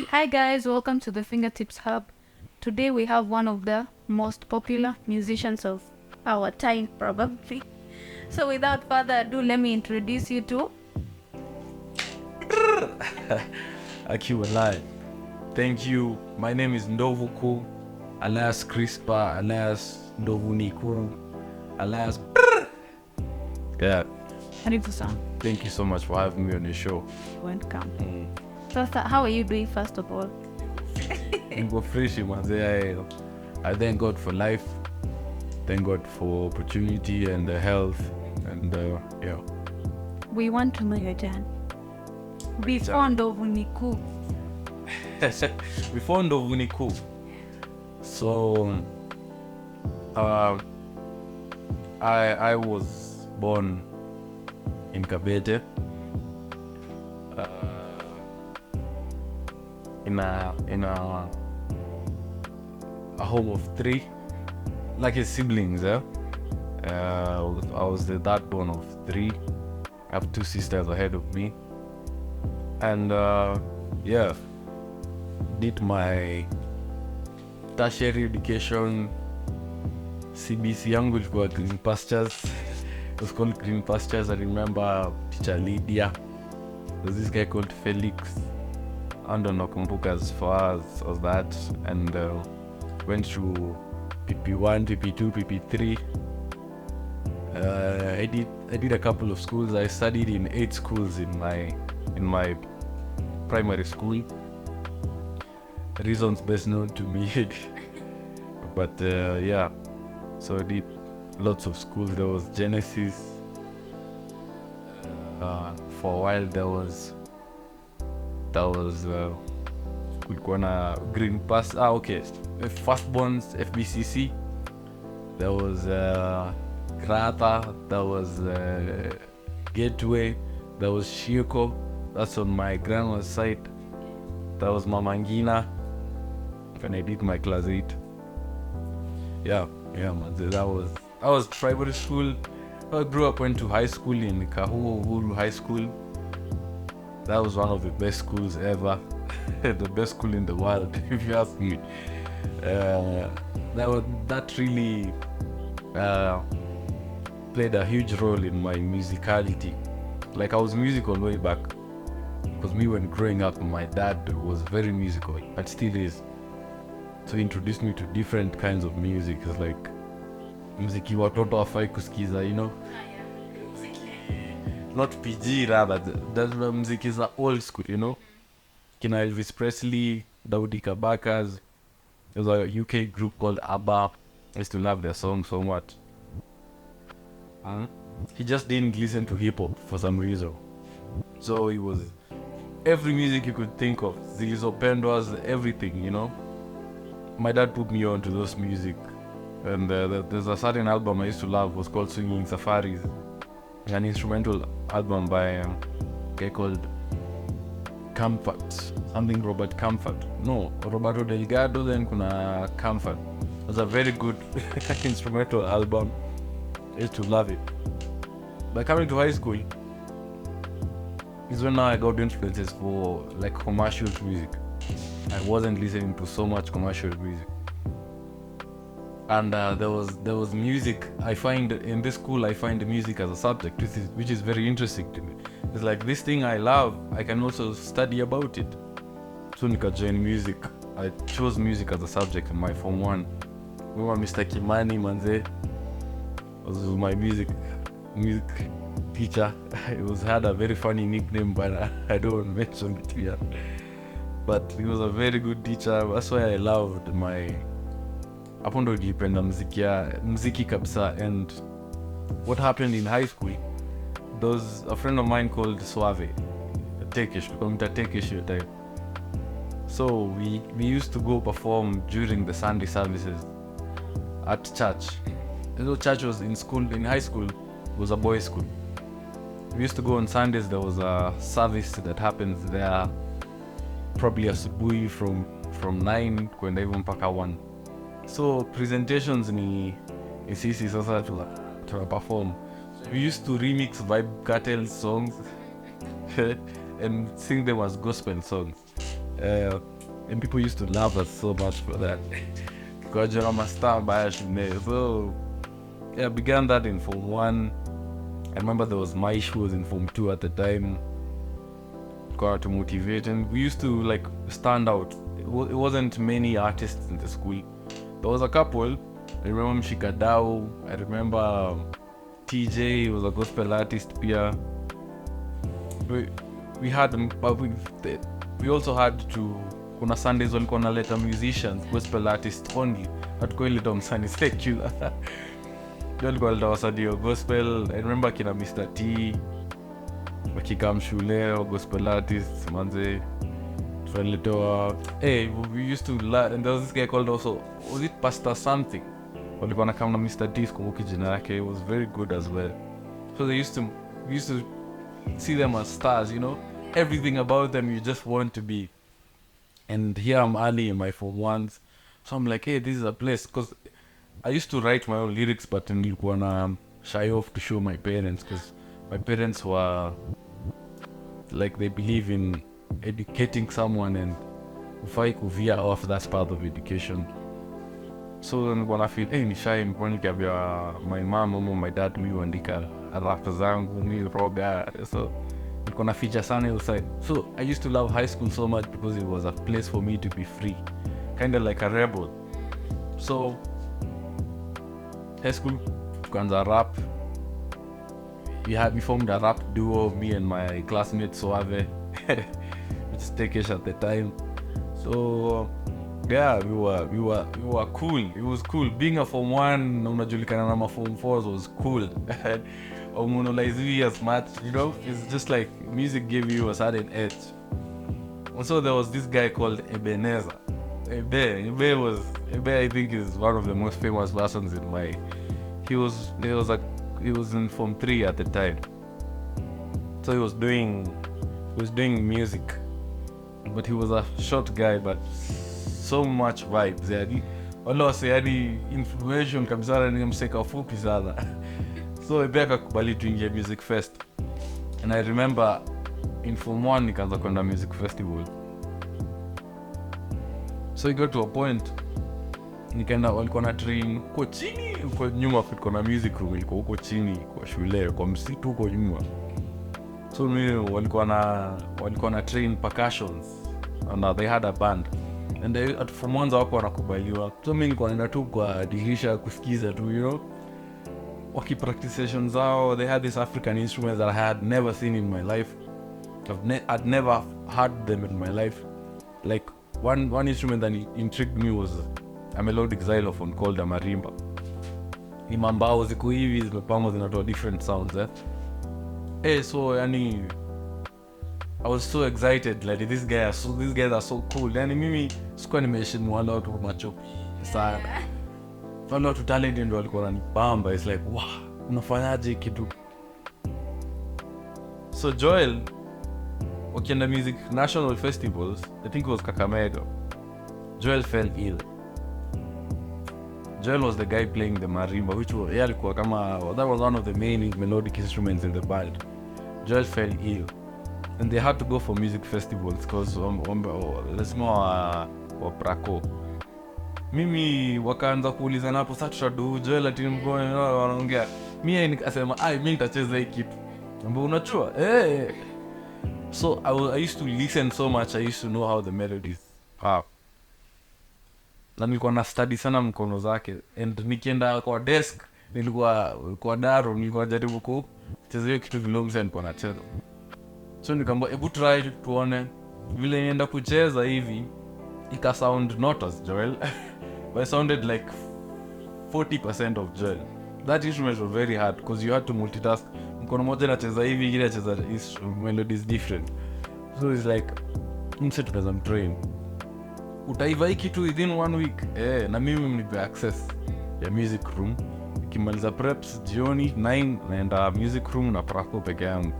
Hi guys, welcome to the Fingertips Hub. Today we have one of the most popular musicians of our time, probably. So without further ado, let me introduce you to... Alive. Thank you. My name is Ndovu, alias Crispa, alias Ndovu Nikuru, alias. Yeah. Karibu sana. Thank you so much for having me on your show. Welcome. So how are you doing first of all? Go fresh, man. I thank God for life. Thank God for opportunity and health. And yeah. We want to know your journey. Before Ndovu Niku. Before Ndovu Niku. So I was born in Kabete. In a home of 3, like his siblings. I was the third born of 3. I have 2 sisters ahead of me, and yeah, did my tertiary education. CBC yangu ilikuwa Green Pastures. It was called Green Pastures. I remember teacher Lydia. There's this guy called Felix. I don't know as far as that, and went through PP1, PP2, PP3. I did a couple of schools. I studied in 8 schools in my primary school. Reasons best known to me, but yeah. So I did lots of schools. There was Genesis. For a while there was kulikuwa na Green Pass. Okay. Firstborns FBCC. There was Krata. There was Gateway. There was Shiko. That's on my grandma's side. There was Mamangina when I did my class 8. Yeah, man. That was primary school. I grew up, went to high school in Uhuru High School. That was one of the best schools ever. The best school in the world, if you ask me. That really played a huge role in my musicality. Like, I was musical way back. Because me, when growing up, my dad was very musical, and still is. So he introduced me to different kinds of music. It's like muziki watoto hawafai kusikiza, you know? Not PG, rather. That's the music is old school, you know? Kina Elvis Presley, Daudi Kabakas. There's a UK group called ABBA. I used to love their song so much. He just didn't listen to hip hop for some reason. So it was every music you could think of. Zilizo Pendwas, everything, you know? My dad put me on to those music. And there's a certain album I used to love, was called Swinging Safaris. An instrumental album by a guy called Comfort. Something Robert Comfort. No, Roberto Delgado, then kuna Comfort. It was a very good instrumental album. I used to love it. But coming to high school is when now I got influences for like commercial music. I wasn't listening to so much commercial music. And there was music. I find in this school, I find music as a subject, which is very interesting to me. It's like, this thing I love, I can also study about it. So nika join music. I chose music as a subject in my Form 1. We were Mr. Kimani Manze was my music teacher. It had a very funny nickname, but I don't mention it here. But he was a very good teacher. That's why I loved my... Hapo ndo nilipenda muziki kabisa. And what happened in high school, there was a friend of mine called Suave, Tekish, Tekish. So we used to go perform during the Sunday services at church. And though church was in high school, it was a boys' school. We used to go on Sundays. There was a service that happens there, probably asubuhi from 9 kwenda hivyo mpaka 1. So presentations ni sisi sasa tuna perform. We used to remix Vibe Cartel songs and sing them as gospel songs. And people used to love us so much for that. Because you're a star by so yeah, I began that in Form 1. I remember there was Maish who was in Form 2 at the time. Got to motivate, and we used to like stand out. It wasn't many artists in the school. There was a couple. I remember Mshikadau. I remember TJ was a gospel artist. Pia. We had them, but we also had to. Kuna Sundays walikuwa naleta musicians, gospel artists only. Hatukuwa ileta msanii secular. Walikuwa naleta wasanii wa gospel. I remember kina Mr. T wakikam shule wa gospel artists manze. Tunaletewa we used to learn, and there was this guy called also, was it Pastor something? Walikuwa nakam na Mr. T sikumbuki jina yake. He was very good as well. So we used to see them as stars, you know. Everything about them you just want to be. And here I'm early in my Form 1s. So I'm like, hey, this is a place. Because I used to write my own lyrics, but nilikuwa na shy off to show my parents. Because my parents were, like, they believe in educating someone and ufai kuvia off that part of education. So when I feel, hey, ni shy, mponi kiabia my mom or my dad, mi uandika rap zangu, mi roga. So gonna feature sana outside. So I used to love high school so much because it was a place for me to be free, kind of like a rebel. So high school, tukaanza rap. We formed a rap duo, me and my classmate Suave, which is Tekesh at the time. So yeah, we were cool. It was cool being a Form 1. Unajulikana na ma Form 4s was cool. Or monolize as much, you know. It's just like music gave you a certain edge. Also, there was this guy called Ebenezer. Ebe I think is one of the most famous persons in my. He was in Form 3 at the time. So he was doing music, but he was a short guy, but so much vibes. Yani, Allah sayani information kabisa ni mseka fupi sana. So Ebe akakubali tuingie music fest. And I remember in Form 1 nikaanza kwenda music festival. So it got to a point nikaenda, walikuwa na train huko chini, huko nyuma kulikuwa na music room ilikuwa huko chini kwa shule, kwa msitu huko nyuma. So mimi walikuwa na train percussions, and they had a band. And at Form 1 wako wanakubaliwa. So mimi nilikuwa naenda tu kwa dirisha kusikiza tu, you know. Waki-practice sessions zao. They had these African instruments that I had never seen in my life. I'd never heard them in my life. Like one instrument that intrigued me was a melodic xylophone called a marimba. Ni mambao ziko hivi zimepangwa zinatoa different sounds. So yani I was so excited, like these guys are so cool. Yani mimi sikuwa nimeheshimu wala watu macho sana. Wala watu talent ndio walikuwa wananipamba. It's like, wow, unafanyaje kitu? So Joel, wakienda music national festivals, I think it was Kakamega, Joel fell ill. Joel was the guy playing the marimba, which was, that was one of the main melodic instruments in the band. Joel fell ill, and they had to go for music festivals because lazima wa Praco. Mimi wakaanza kuulizana hapo, sasa tutadu Joel ati mgonjwa wanaongea. Mimi nikasema mimi nitacheza hii kitu. Mbona unachua? So I used to listen so much. I used to know how the melodies are. Na nilikuwa na study sana mkono zake, and nikienda kwa desk nilikuwa kwa daro, nilikuwa jaribu kucheza hiyo kitu vile nilikuwa nacheza. So nikamwambia hebu try tuone vile nienda kucheza hivi, ika sound not as Joel but it sounded like 40% of Joel. That instrument was very hard because you had to multitask. Mkono moja nacheza hivi, ingine nacheza melodies different. So it's like tunaweza mtrain, utaiva hii kitu within 1 week. Na mimi mnipe access ya music room. Nikimaliza preps jioni 9 naenda music room na Praco peke yangu.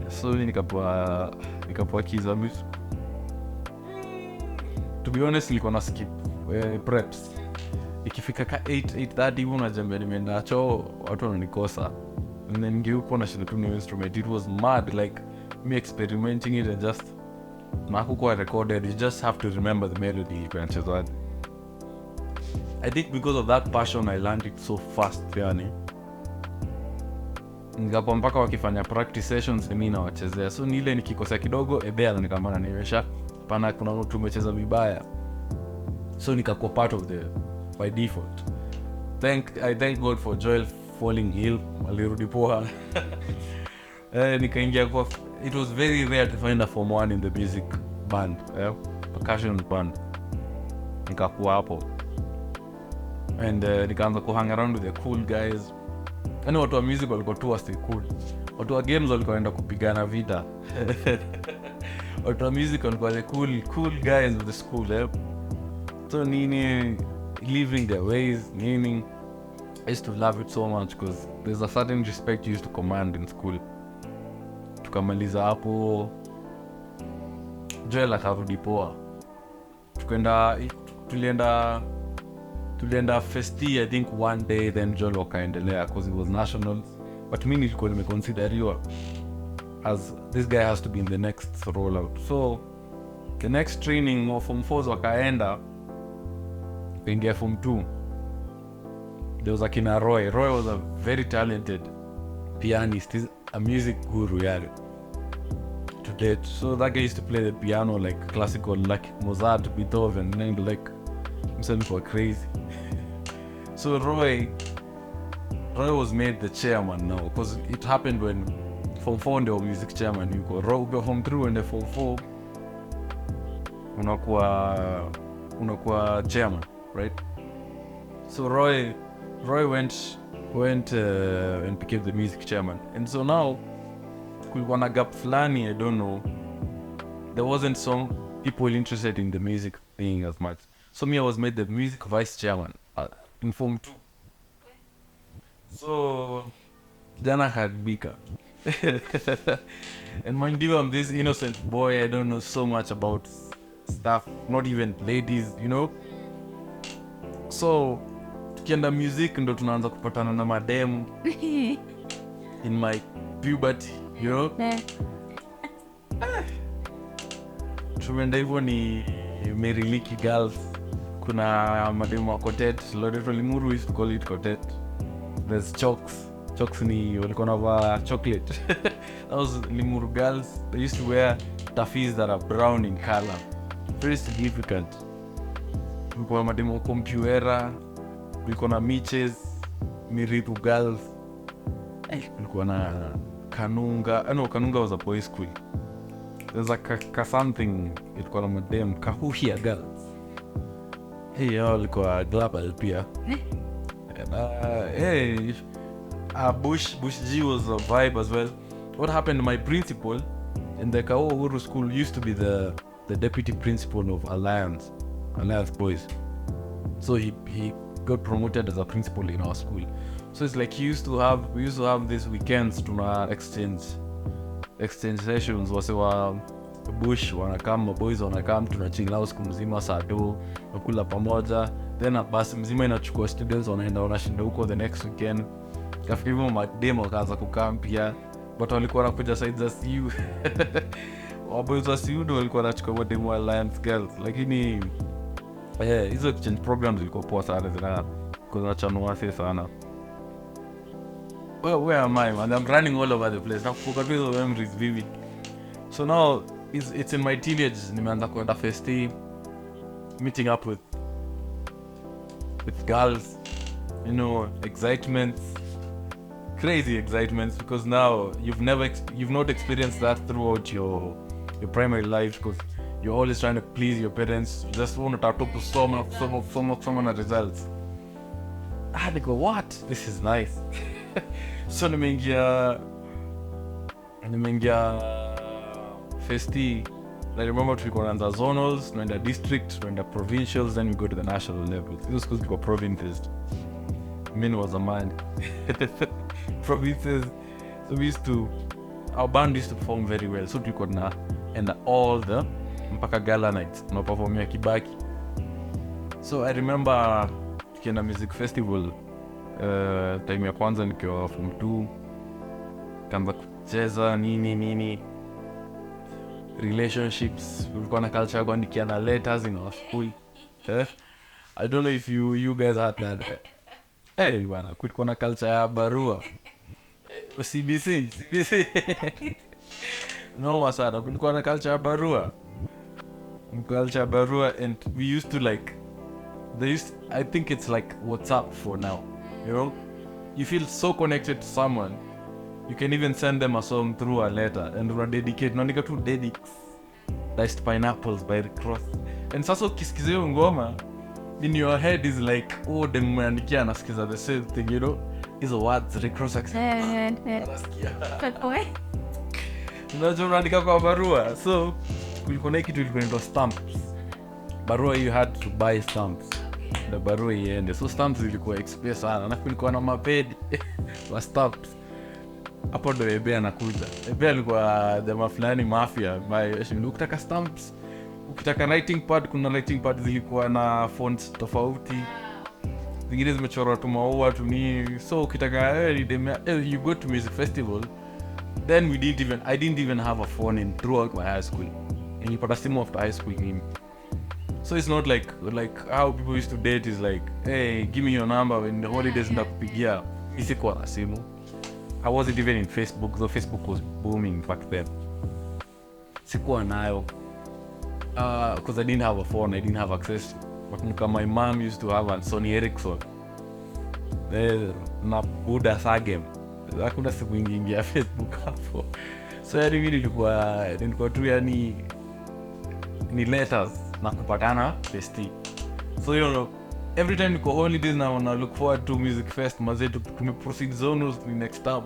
So nikapoa kiza music. To be honest, nilikuwa na skip preps. Ikifika ka 8:30 hivi unajambia nimeenda choo, watu wananikosa. And then ngeupo na shida tu ni instrument. It was mad, like me experimenting it and just na hakukuwa recorded, you just have to remember the melody ilikuwa inachezwaje. I think because of that passion I learned it so fast yani. Nikapo mpaka wakifanya practice sessions mimi na wachezea. So ni ile nikikosea kidogo ebea nikamana niwesha pana kuna mtu umecheza vibaya. So nikakuwa part of the by default. I thank God for Joel falling ill alirudi poa. Nikaingia kwa it was very rare to find a form 1 in the music band, percussion band. Nikakuwa hapo. And nikaanza kuhang around with the cool guys. Yaani watu wa music walikuwa tu wasi cool. Watu wa games walikuwa wanaenda kupigana vita. Watu wa music walikuwa the cool guys of the school. So nini living their ways, meaning I used to love it so much because there's a certain respect you used to command in school. Tukamaliza hapo Joel akarudi poa. Tulienda festi I think one day, then Joel wakaendelea because it was nationals, but mimi nilikuwa nimeconsideriwa as this guy has to be in the next rollout. So the next training of Form 4 wakaenda kuingia Form 2. There was akina Roy was a very talented pianist. He's a music guru to date. So that guy used to play the piano like classical, like Mozart, Beethoven, and like himself were crazy. So Roy was made the chairman now because it happened when Form 4 ndio music chairman yuko. Roy go Form 3 and the Form 4 unakuwa chairman, right? So Roy went and became the music chairman. And so now kulikuwa na gap flani, I don't know. There wasn't some people interested in the music thing as much. So me, I was made the music vice chairman in Form 2. So Jana had Bika. And mind you, I'm this innocent boy, I don't know so much about stuff, not even ladies, you know. So tukienda music ndo tunaanza kupatana na mademu in my puberty, you know. Tumeenda hivyo ni Meriliki girls. Kuna mademu wa Kotet, Loreto Limuru used to call it Kotet. There's Chokes ni walikuwa na chocolate. That was Limuru girls. They used to wear tafis that are brown in color. Very significant. Kulikuwa mademu wa Compuera, kulikuwa na Miches, Miritu girls. Kulikuwa na Kanunga. Kanunga was a boys' school. There's a something, ilikuwa na mademu Kahuhia girls. Hey, walikuwa global pia. And Bush G was a vibe as well. What happened, my principal in the Kao Uhuru school used to be the deputy principal of Alliance Boys. So he got promoted as a principal in our school. So it's like we used to have these weekends to exchange sessions. Wasewa Bush wanakam, boys wanakam, tunachill nao siku mzima saa 2, nakula pamoja, then basi mzima inachukua students wanashinda huko the next weekend. Kafika hivyo mademo kaanza kukaa pia, but walikuwa wanakuja side za CU. Waboys wa CU ndio walikuwa wanachukua mademo wa Alliance girls, lakini hizo exchange programs zilikuwa poa sana, zinachanua sana. Where am I, man? I'm running all over the place. Nakumbuka tu hizo memories vivid. So now it's in my teenage, nimeanza kwenda festi, meeting up with girls, you know, excitements, crazy excitements, because now you've not experienced that throughout your primary life, because you're always trying to please your parents. You just want to talk to someone at results. They go, what? This is nice. So nimeingia festi. I remember tulikuwa naanza zonals, tunaenda district, tunaenda provincials, then we go to the national level. Those schools tulikuwa provinces. Min was a man. Provinces. So our band used to perform very well. So tulikuwa and all the mpaka gala nights tunaperformia Kibaki. So I remember tukienda music festival time ya kwanza nikiwa Form 2, kaanza kucheza nini relationships. Kulikuwa na culture ya kuandikiana letters in our school. I don't know if you guys had that. Bwana, kulikuwa na culture ya barua. CBC. No, sana. Kulikuwa na culture ya barua. And we used to like, I think it's like WhatsApp for now. You know, you feel so connected to someone, you can even send them a song through a letter and unaandika tu dedics, diced pineapples by Rick Ross. And sasa ukisikiza hiyo ngoma, in your head is like, oh, dem mwandikia anasikiza the same thing, you know, hizo words Rick Ross anasikia. Unajua unaandika kwa barua. So kulikuwa na kitu ilikuwa stamps. Barua you had to buy stamps. The barua iende. So stamps zilikuwa expensive sana. Na kulikuwa na mapedi wa stamps. Hapo ndo Ebe anakuja. Ebe alikuwa jamaa fulani mafia. Ukitaka stamps, ukitaka writing pad, kuna writing pad zilikuwa na fonts tofauti. Zingine zimechorwa tu maua tu nini. So ukitaka you go to music festival, then I didn't even have a phone throughout my high school. And you put a simu after high school game. So it's not like how people used to date is like, hey, give me your number when the holidays ndakupigia. Isikuwa na simu. I wasn't even in Facebook, though Facebook was booming back then. Sikuwa nayo. Because I didn't have a phone, I didn't have access. But my mom used to have a Sony Ericsson. Na Buddha Sagem. Hakuna siku ingia Facebook hapo. So yani mimi nilikuwa tu yani ni letters na kupatana festi. So you know, every time niko holidays now I look forward to music fest. Mazetu tumeproceed zonals next term.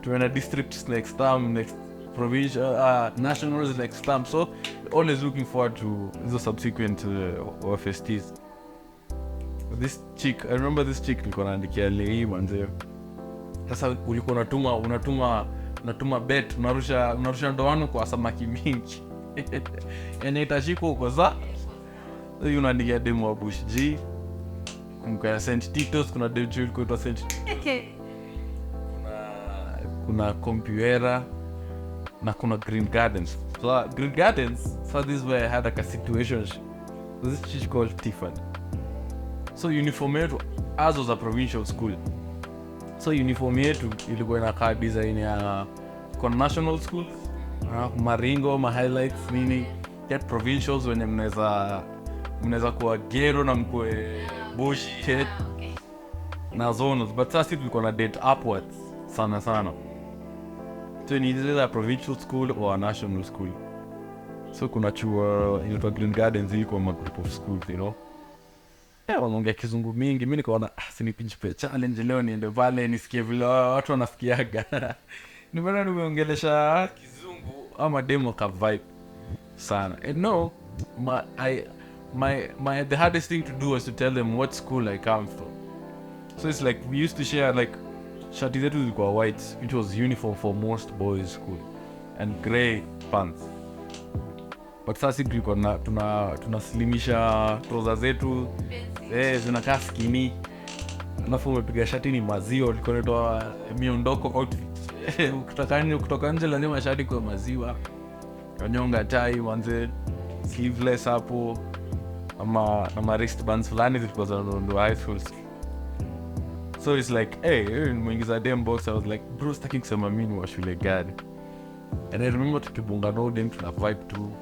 Tuena districts next term, next provincial, nationals next term. So always looking forward to the subsequent festies. This chick, I remember this chick nilikuwa naandikia lei manze. Sasa ulikuwa unatuma bet, unarusha ndoano kwa samaki mingi. Ene itashiko uko za. So unaandikia demo wa Bush G. Kuna Saint Titos, kuna demo ilikuwa Saint. Kuna Compuera na kuna Green Gardens. So Green Gardens, so this is where I had like a situation. This chick called Tiffany. So uniform yetu, as was a provincial school. So uniform yetu ilikuwa inakaa design ya national school. Maringo, highlights nini. Get provincials wenye mnaweza kuwa gero na mkwe bush head na zones. But sasa tulikuwa na date upwards sana. So ni either a provincial school or a national school. So kuna chuo inaitwa Green Gardens iko ma group of schools, you know. Wanaongea kizungu mingi, mimi nikaona sinipinje challenge leo niende pale nisikie vile watu wanafikiaga. Nimeona nimeongelesha kizungu ama demo ka vibe sana. And no, the hardest thing to do was to tell them what school I come from. So it's like we used to share like shati zetu zilikuwa white, which was uniform for most boys school, and grey pants. But sasa tulikuwa tunaslimisha trouser zetu, zinakaa skinny. Alafu umepiga shati ni maziwa, ulikuwa unaitwa miondoko outfit. Kutoka nje lazima shati kwa maziwa. Kanyonga tai manze, sleeveless hapo, ama wristbands fulani zilikuwa za ndo high school. So it's like, hey, mwingiza dem box, I was like, bro, staki kusema mimi wa shule gani. And I remember tukibunga no dem tuna vibe too.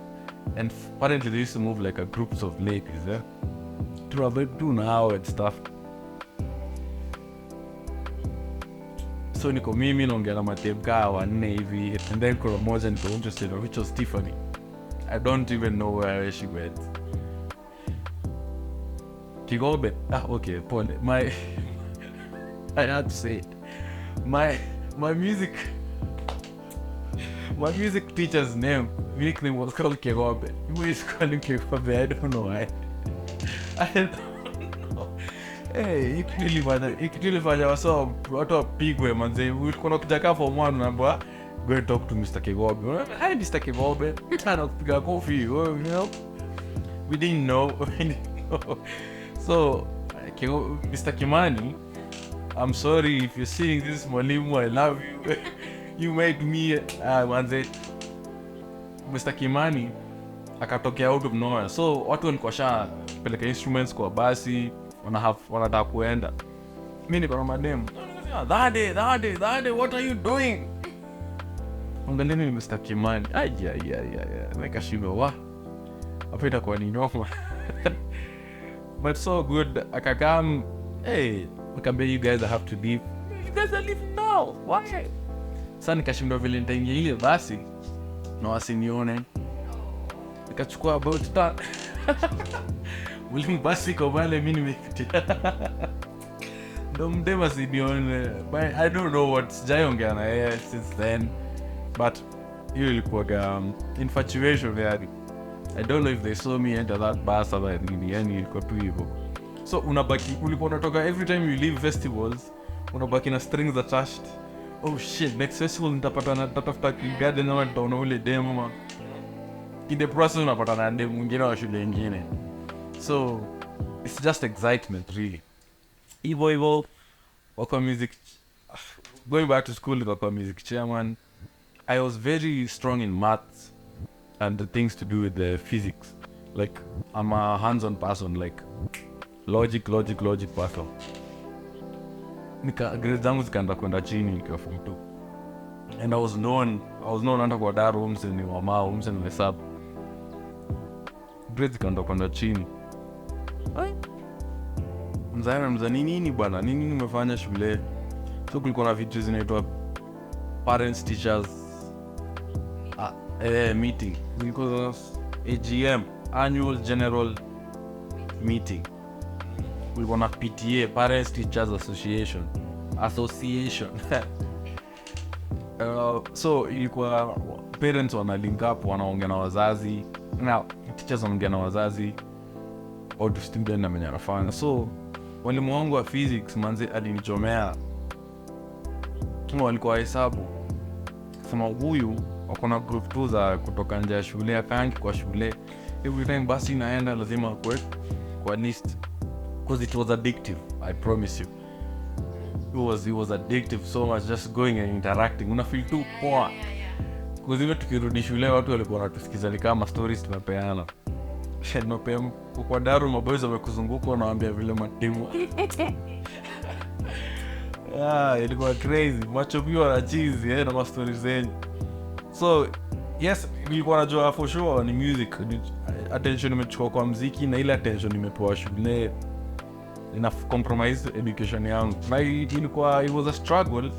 And apparently they used to move like a groups of ladies, to a vibe too now and stuff. So niko mimi naongea na matemka wanne hivi, and then kuna moja niko interested in, which was Tiffany. I don't even know where she went. Kigobe, okay, pole. I had to say it. My music teacher's nickname was called Kigobe. Who is calling Kigobe? I don't know why. I don't know. Hey, ikilifanya watu wapigwe manze. Ulikuwa ukitaka form 1 unaambiwa go and talk to Mr. Kigobe. Hi Mr. Kigobe. Tana kupiga coffee, you know. We didn't know. So, Mr. Kimani, I'm sorry if you're seeing this, mwalimu, I love you. You made me manze. Mr. Kimani akatokea out of nowhere. So watu walikuwa peleka instruments kwa basi, wanataka kuenda. Mimi niko na madem. That what are you doing? Ongeleni ni Mr. Kimani. Nikashindwa wa. Hapo itakuwa ni noma. But so good. Akakam, hey, nikamwambia you guys have to leave. You guys are leaving now. Why? Sasa nikashindwa vile nitaingia ile basi na wasinione. Nikachukua about that. Wili basi kwa wale mimi nimefikia. Ndo mdema sinione. But I don't know what sijaongea na yeye since then. But hiyo ilikuwa infatuation yani. I don't know if they saw me enter that bus or nini, yani ilikuwa tu hivyo. So unabaki, ulikuwa unatoka every time you leave festivals, unabaki na strings attached. Oh shit, next festival nitatafuta garden na nitaona ule demo ma. In the process unapata na demo mwingine wa shule nyingine. So it's just excitement really. Hivyo kwa music, going back to school kwa music chairman, I was very strong in maths and the things to do with the physics. Like I'm a hands-on person, like logic person. Grades zangu zikaanza kwenda chini nikiwa form 2. And I was known hata kwa dar rooms ni wama rooms and whatsapp. Grades zikaanza kwenda chini. Mzani nini bwana? Nini nimefanya shule? So kulikuwa na vitu zinaitwa parents teachers meeting. Because AGM, annual general meeting. Kulikuwa na PTA, parents teachers association. So ilikuwa parents wana link up, wanaongea na wazazi. Now teachers wanaongea na wazazi au student na mwenye anafanya. So walimu wangu wa physics manze alinichomea. Kama walikuwa hesabu. Sema huyu wakona group 2 za kutoka nje ya shule, akangi kwa shule. Every time basi naenda lazima kwa list. Because it was addictive, I promise you. It was addictive so much, just going and interacting. Una feel too poor. Because even tukirudi shule watu walikuwa wanatusikiza kama stories tunapeana. Tunapea kwa daru maboys wamekuzunguka wanaambia vile matimu. Ilikuwa crazy. Macho pia na cheese na stories zenyu. So, yes, nilikuwa najua for sure ni music. Attention nimechukua kwa muziki na ile attention nimepewa shule. Ina compromise education yangu. Na ilikuwa, it was a struggle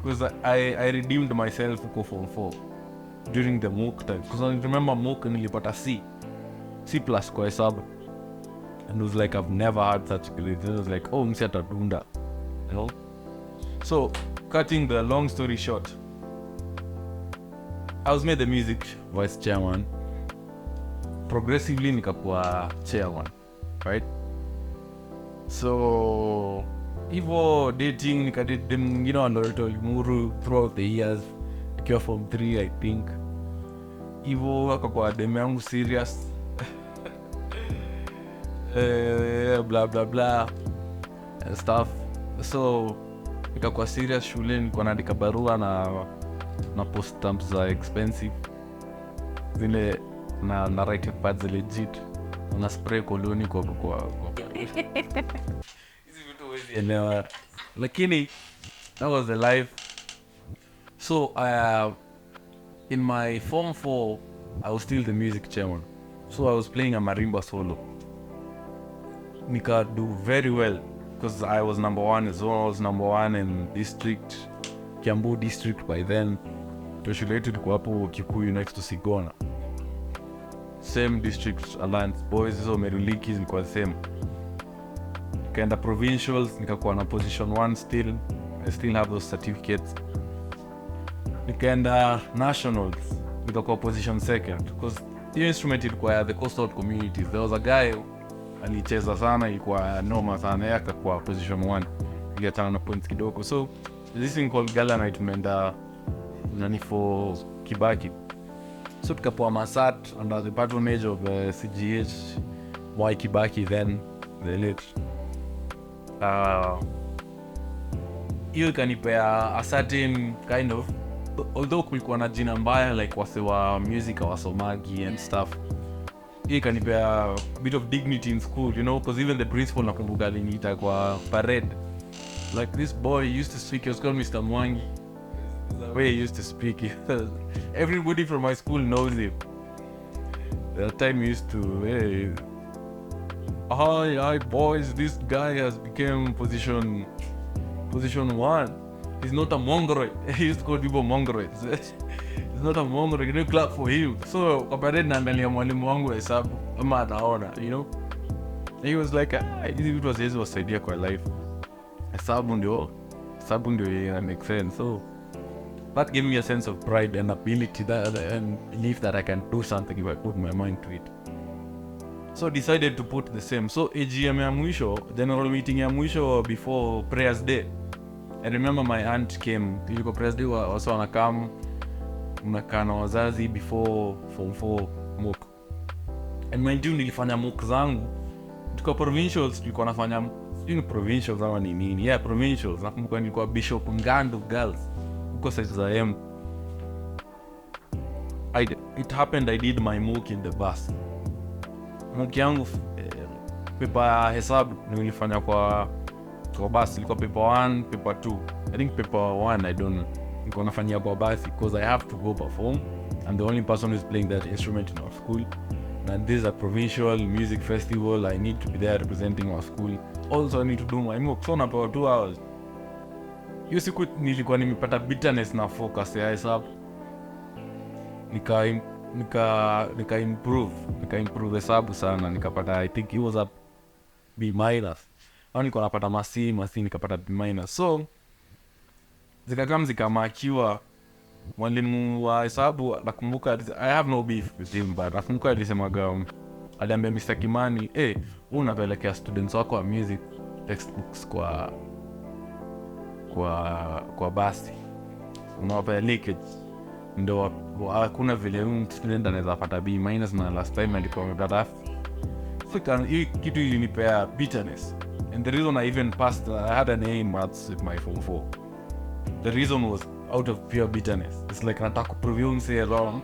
because I redeemed myself for form 4 during the MOOC time. Because I remember MOOC nilipata C+ kwa hesabu. And it was like I've never had such grades. It was like, oh, msi atadunda. You know? So, cutting the long story short, I was made the music vice chairman. Progressively nikakuwa chairman, right? So, hivyo dating nikadate dem mwingine wa Loreto Limuru throughout the years. Nikiwa form 3 I think. Hivyo akakuwa dem yangu serious. Blah blah blah and stuff. So nikakuwa serious shule, nilikuwa naandika barua na post stamps za expensive. Zile na writing pads legit. Na spray koloni kwa hizi vitu huwezi elewa. Lakini that was the life. So in my form 4 I was still the music chairman. So I was playing a marimba solo. Nika do very well because I was number 1 as well. I was number 1 in district, Kiambu district by then. Shule yetu ilikuwa hapo Kikuyu next to Sigona. Same district alliance boys, so Meruliki zilikuwa same. Nikaenda provincials, nikakuwa na position 1 still. I still have those certificates. Nikaenda nationals, nikakuwa position 2nd because the instrument ilikuwa the coastal communities. There was a guy alicheza sana, ilikuwa noma sana, yeye akakuwa position 1. Niliachana na points kidogo. So this thing called Galanite tumeenda nani for Kibaki. So tukapewa Masat under the patronage of CGH Y Kibaki then the late. Hiyo ikanipea a certain kind of although kulikuwa na jina mbaya like wase wa music wasomagi and stuff, hii kanipea bit of dignity in school, you know, because even the principal nakumbuka aliniita kwa parade, like this boy used to speak, he was called Mr. Mwangi, the way he used to speak. Everybody from my school knows him. That time he used to, hey, hi boys, this guy has become position 1. He's not a mongoloid. He used to call people mongoloids. He's not a mongoloid. You know, clap for him. So kwa parade naangalia mwalimu wangu wa hesabu ama anaona, you know. He was like, it was his idea kwa life. Hesabu ndio make sense. So that gave me a sense of pride and ability and belief that I can do something if I put my mind to it. So decided to put the same. So AGM ya mwisho, general meeting ya mwisho before prayers day. I remember my aunt came. Ilikuwa prayers day wasa wanakam, mnakaa na wazazi before form 4 mock. And mind you nilifanya mock zangu. Tuko provincials, tulikuwa nafanya provincials ama ni nini? Yeah, provincials. Nakumbuka nilikuwa Bishop Ngandu Girls. Uko size za M. It happened I did my mock in the bus. Mock yangu paper ya hesabu nilifanya kwa bus, ilikuwa paper 1, paper 2. I think paper 1 I don't know. Nilikuwa nafanyia kwa bus because I have to go perform. I'm the only person who's playing that instrument in our school. And this is a provincial music festival. I need to be there representing our school. Also I need to do my mock. So napewa 2 hours. Hiyo siku nilikuwa nimepata bitterness na focus ya hesabu. Nika improve hesabu sana. Nikapata, I think it was a B-. Au nilikuwa napata masi nikapata B-. So zikamakiwa mwalimu wa hesabu, nakumbuka, I have no beef with him, but nakumbuka alisemaga, aliambia Mr. Kimani, unapelekea students wako wa music textbooks kwa basi, unawapea leakage, ndo hakuna vile student anaweza pata B- na last time alikuwa amepata. So hii kitu ilinipea bitterness, and the reason I even passed, I had an A in maths with my form 4. The reason was out of pure bitterness. It's like nataka kuprove you say wrong,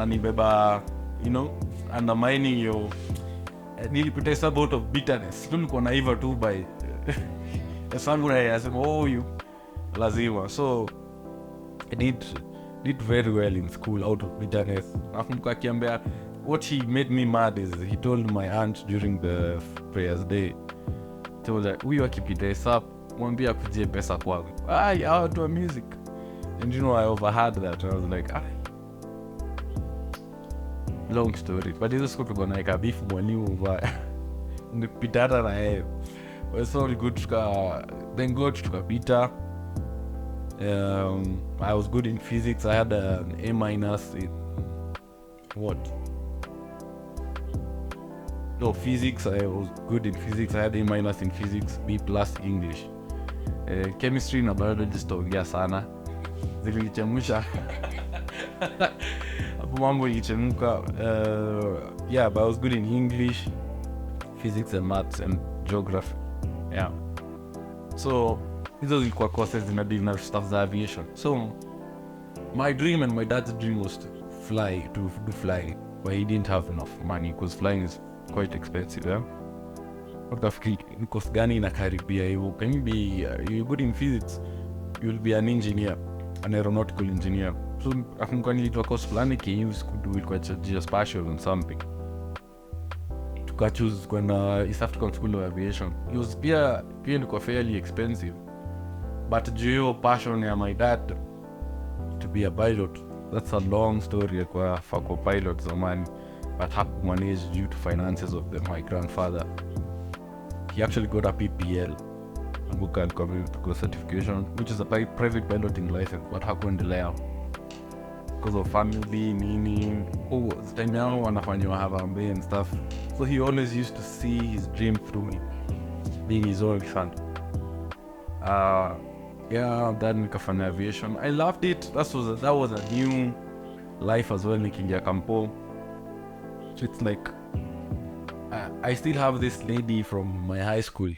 nibeba, you know, undermining your, nilipita hesabu out of bitterness. Nilikuwa naiva tu by hesabu na yasema you lazima. So I did very well in school out of bitterness. Nakumbuka akiambia, what he made me mad is he told my aunt during the prayers day, told her, huyu akipita hesabu mwambie akujie pesa kwangu. Out of music. And you know, I overheard that. I was like, long story. But this is good to go like a beef mwalimu mbaya. Nipitana na yeye. Was so good then go tukapita. I was good in physics. I had an A- in what? No, physics. I was good in physics. I had A- in physics, B+ English. Chemistry na biology sitaongea sana. Zilichemusha. Hapo mambo ilichemuka. Yeah, but I was good in English, physics and maths and geography. Yeah. So hizo zilikuwa courses deal na stuff za aviation. So my dream and my dad's dream was to do flying, but he didn't have enough money because flying is quite expensive. Yeah. Wakafikiri course gani inakaribia hivyo? Can you be you're good in physics, you'll be an engineer, an aeronautical engineer. So afunga nilitoa course fulani use could do it kwa geospatial and something. Choose kwenda East African School of Aviation. It was pia ilikuwa fairly expensive, but due to passion ya my dad to be a pilot, that's a long story. Kwa fako pilot zamani, but hakumanage due to finances of my grandfather. He actually got a PPL, Bukan Community Certification, which is a private piloting license, but hakuendelea because of family, meaning, time yangu wanafanywa Harambee and stuff. So he always used to see his dream through me, being his only son. Then nikafanya aviation. I loved it. That was a new life as well, nikiingia kampo. So it's like, I still have this lady from my high school.